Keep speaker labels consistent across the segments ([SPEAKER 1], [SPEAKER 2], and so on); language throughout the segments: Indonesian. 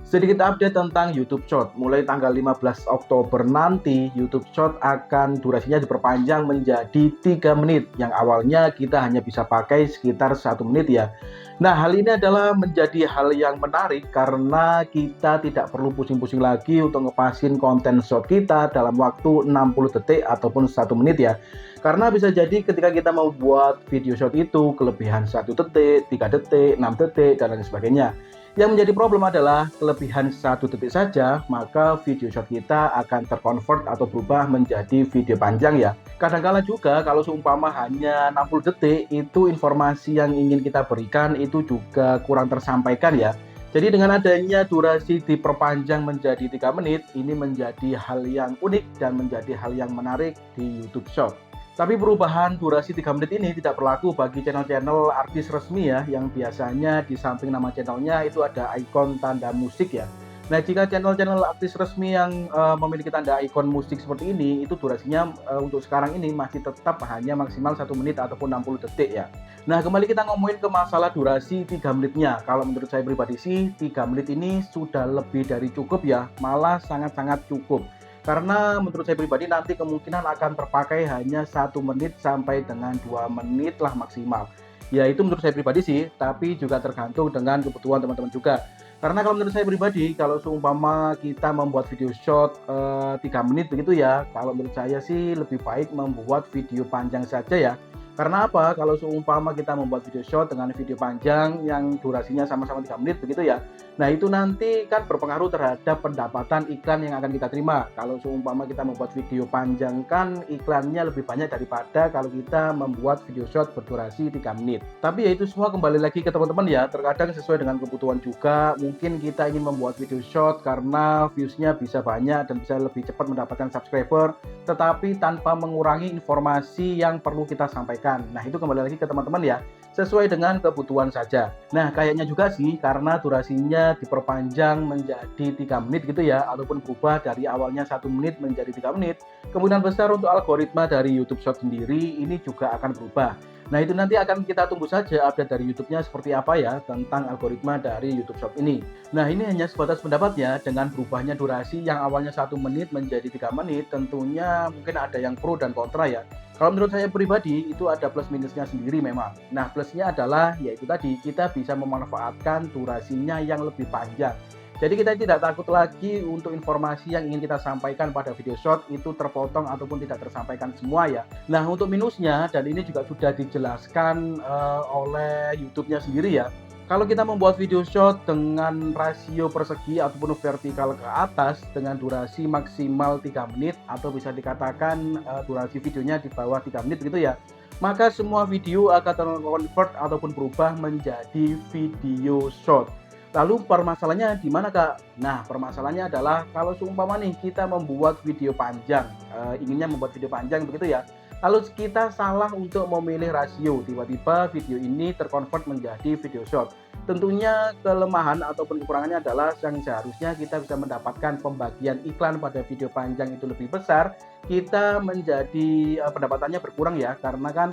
[SPEAKER 1] Sedikit update tentang YouTube Short. Mulai tanggal 15 Oktober nanti, YouTube Short akan durasinya diperpanjang menjadi 3 menit. Yang awalnya kita hanya bisa pakai sekitar 1 menit ya. Nah, hal ini adalah menjadi hal yang menarik karena kita tidak perlu pusing-pusing lagi untuk ngepasin konten short kita dalam waktu 60 detik ataupun 1 menit ya. Karena bisa jadi ketika kita mau buat video short itu kelebihan 1 detik, 3 detik, 6 detik, dan lain sebagainya. Yang menjadi problem adalah kelebihan 1 detik saja, maka video short kita akan terkonvert atau berubah menjadi video panjang ya. Kadang-kala juga kalau seumpama hanya 60 detik, itu informasi yang ingin kita berikan itu juga kurang tersampaikan ya. Jadi dengan adanya durasi diperpanjang menjadi 3 menit, ini menjadi hal yang unik dan menjadi hal yang menarik di YouTube Short. Tapi perubahan durasi 3 menit ini tidak berlaku bagi channel-channel artis resmi ya, yang biasanya di samping nama channelnya itu ada ikon tanda musik ya. Nah, jika channel-channel artis resmi yang memiliki tanda ikon musik seperti ini, itu durasinya untuk sekarang ini masih tetap hanya maksimal 1 menit ataupun 60 detik ya. Nah, kembali kita ngomongin ke masalah durasi 3 menitnya. Kalau menurut saya pribadi sih, 3 menit ini sudah lebih dari cukup ya, malah sangat-sangat cukup. Karena menurut saya pribadi nanti kemungkinan akan terpakai hanya 1 menit sampai dengan 2 menit lah maksimal. Ya itu menurut saya pribadi sih, tapi juga tergantung dengan kebutuhan teman-teman juga. Karena kalau menurut saya pribadi, kalau seumpama kita membuat video short 3 menit begitu ya, kalau menurut saya sih lebih baik membuat video panjang saja ya. Karena apa? Kalau seumpama kita membuat video short dengan video panjang yang durasinya sama-sama 3 menit begitu ya. Nah, itu nanti kan berpengaruh terhadap pendapatan iklan yang akan kita terima. Kalau seumpama kita membuat video panjang kan iklannya lebih banyak daripada kalau kita membuat video short berdurasi 3 menit. Tapi ya itu semua kembali lagi ke teman-teman ya. Terkadang sesuai dengan kebutuhan juga. Mungkin kita ingin membuat video short karena views-nya bisa banyak dan bisa lebih cepat mendapatkan subscriber, tetapi tanpa mengurangi informasi yang perlu kita sampaikan. Nah, itu kembali lagi ke teman-teman ya, sesuai dengan kebutuhan saja. Nah, kayaknya juga sih karena durasinya diperpanjang menjadi 3 menit gitu ya, ataupun berubah dari awalnya 1 menit menjadi 3 menit, kemungkinan besar untuk algoritma dari YouTube Short sendiri ini juga akan berubah. Nah, itu nanti akan kita tunggu saja update dari YouTube-nya seperti apa ya tentang algoritma dari YouTube Short ini. Nah, ini hanya sebatas pendapat ya, dengan berubahnya durasi yang awalnya 1 menit menjadi 3 menit, tentunya mungkin ada yang pro dan kontra ya. Kalau menurut saya pribadi, itu ada plus minusnya sendiri memang. Nah, plusnya adalah, yaitu tadi, kita bisa memanfaatkan durasinya yang lebih panjang. Jadi kita tidak takut lagi untuk informasi yang ingin kita sampaikan pada video short itu terpotong ataupun tidak tersampaikan semua ya. Nah, untuk minusnya, dan ini juga sudah dijelaskan oleh YouTube-nya sendiri ya. Kalau kita membuat video short dengan rasio persegi ataupun vertikal ke atas dengan durasi maksimal 3 menit atau bisa dikatakan durasi videonya di bawah 3 menit gitu ya, maka semua video akan terconvert ataupun berubah menjadi video short. Lalu permasalahannya di mana, Kak? Nah, permasalahannya adalah kalau seumpama nih kita membuat video panjang, inginnya membuat video panjang begitu ya. Lalu kita salah untuk memilih rasio, tiba-tiba video ini terkonvert menjadi video short. Tentunya kelemahan ataupun kekurangannya adalah yang seharusnya kita bisa mendapatkan pembagian iklan pada video panjang itu lebih besar, kita menjadi pendapatannya berkurang ya, karena kan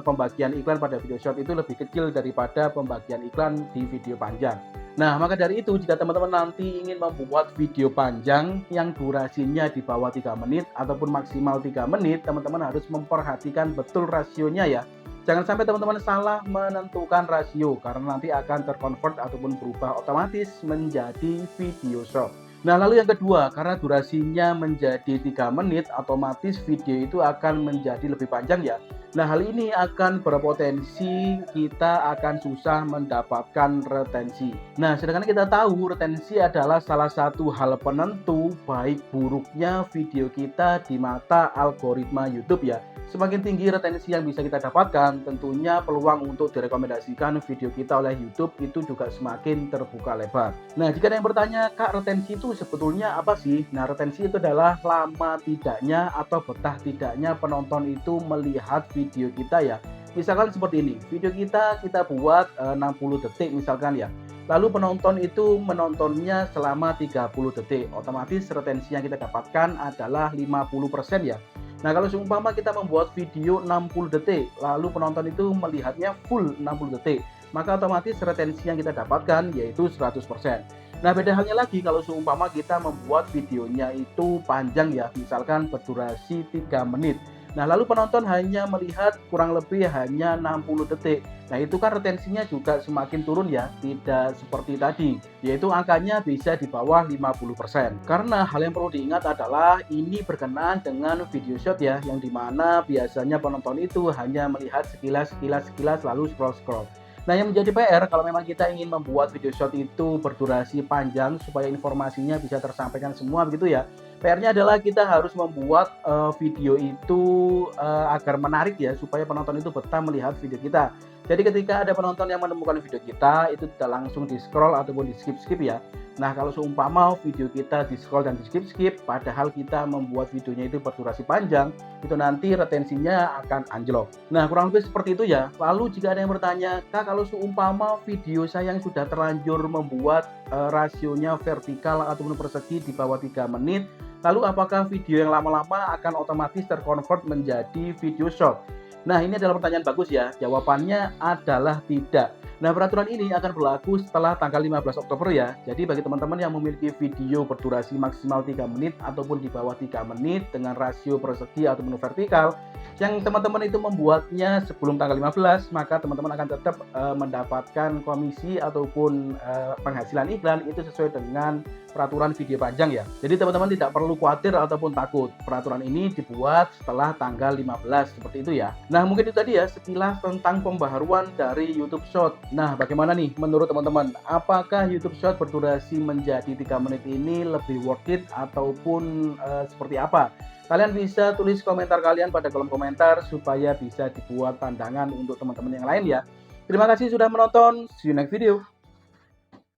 [SPEAKER 1] pembagian iklan pada video short itu lebih kecil daripada pembagian iklan di video panjang. Nah, maka dari itu jika teman-teman nanti ingin membuat video panjang yang durasinya di bawah 3 menit ataupun maksimal 3 menit, teman-teman harus memperhatikan betul rasionya ya. Jangan sampai teman-teman salah menentukan rasio karena nanti akan terkonvert ataupun berubah otomatis menjadi video short. Nah, lalu yang kedua, karena durasinya menjadi 3 menit, otomatis video itu akan menjadi lebih panjang ya. Nah, hal ini akan berpotensi kita akan susah mendapatkan retensi. Nah, sedangkan kita tahu retensi adalah salah satu hal penentu baik buruknya video kita di mata algoritma YouTube ya. Semakin tinggi retensi yang bisa kita dapatkan, tentunya peluang untuk direkomendasikan video kita oleh YouTube itu juga semakin terbuka lebar. Nah, jika ada yang bertanya, Kak, retensi itu sebetulnya apa sih? Nah, retensi itu adalah lama tidaknya atau betah tidaknya penonton itu melihat video kita ya. Misalkan seperti ini, video kita buat 60 detik misalkan ya. Lalu penonton itu menontonnya selama 30 detik. Otomatis retensi yang kita dapatkan adalah 50% ya. Nah, kalau seumpama kita membuat video 60 detik, lalu penonton itu melihatnya full 60 detik, maka otomatis retensi yang kita dapatkan yaitu 100%. Nah, beda halnya lagi kalau seumpama kita membuat videonya itu panjang ya, misalkan berdurasi 3 menit. Nah, lalu penonton hanya melihat kurang lebih hanya 60 detik. Nah, itu kan retensinya juga semakin turun ya, tidak seperti tadi, yaitu angkanya bisa di bawah 50%. Karena hal yang perlu diingat adalah ini berkenaan dengan video shot ya, yang dimana biasanya penonton itu hanya melihat sekilas lalu scroll-scroll. Nah, yang menjadi PR kalau memang kita ingin membuat video short itu berdurasi panjang supaya informasinya bisa tersampaikan semua begitu ya. PR-nya adalah kita harus membuat video itu agar menarik ya supaya penonton itu betah melihat video kita. Jadi ketika ada penonton yang menemukan video kita itu tidak langsung di-scroll ataupun di-skip-skip ya. Nah, kalau seumpama video kita di-scroll dan di-skip-skip padahal kita membuat videonya itu berdurasi panjang, itu nanti retensinya akan anjlok. Nah, kurang lebih seperti itu ya. Lalu jika ada yang bertanya, "Kak, kalau seumpama video saya yang sudah terlanjur membuat rasionya vertikal ataupun persegi di bawah 3 menit, lalu apakah video yang lama-lama akan otomatis terkonvert menjadi video short?" Nah, ini adalah pertanyaan bagus ya. Jawabannya adalah tidak. Nah, peraturan ini akan berlaku setelah tanggal 15 Oktober ya. Jadi bagi teman-teman yang memiliki video berdurasi maksimal 3 menit ataupun di bawah 3 menit dengan rasio persegi ataupun vertikal, yang teman-teman itu membuatnya sebelum tanggal 15, maka teman-teman akan tetap mendapatkan komisi ataupun penghasilan iklan itu sesuai dengan peraturan video panjang ya. Jadi teman-teman tidak perlu khawatir ataupun takut. Peraturan ini dibuat setelah tanggal 15 seperti itu ya. Nah, mungkin itu tadi ya sekilas tentang pembaharuan dari YouTube Short. Nah, bagaimana nih menurut teman-teman? Apakah YouTube Short berdurasi menjadi 3 menit ini lebih worth it ataupun seperti apa? Kalian bisa tulis komentar kalian pada kolom komentar supaya bisa dibuat pandangan untuk teman-teman yang lain ya. Terima kasih sudah menonton. See you next video.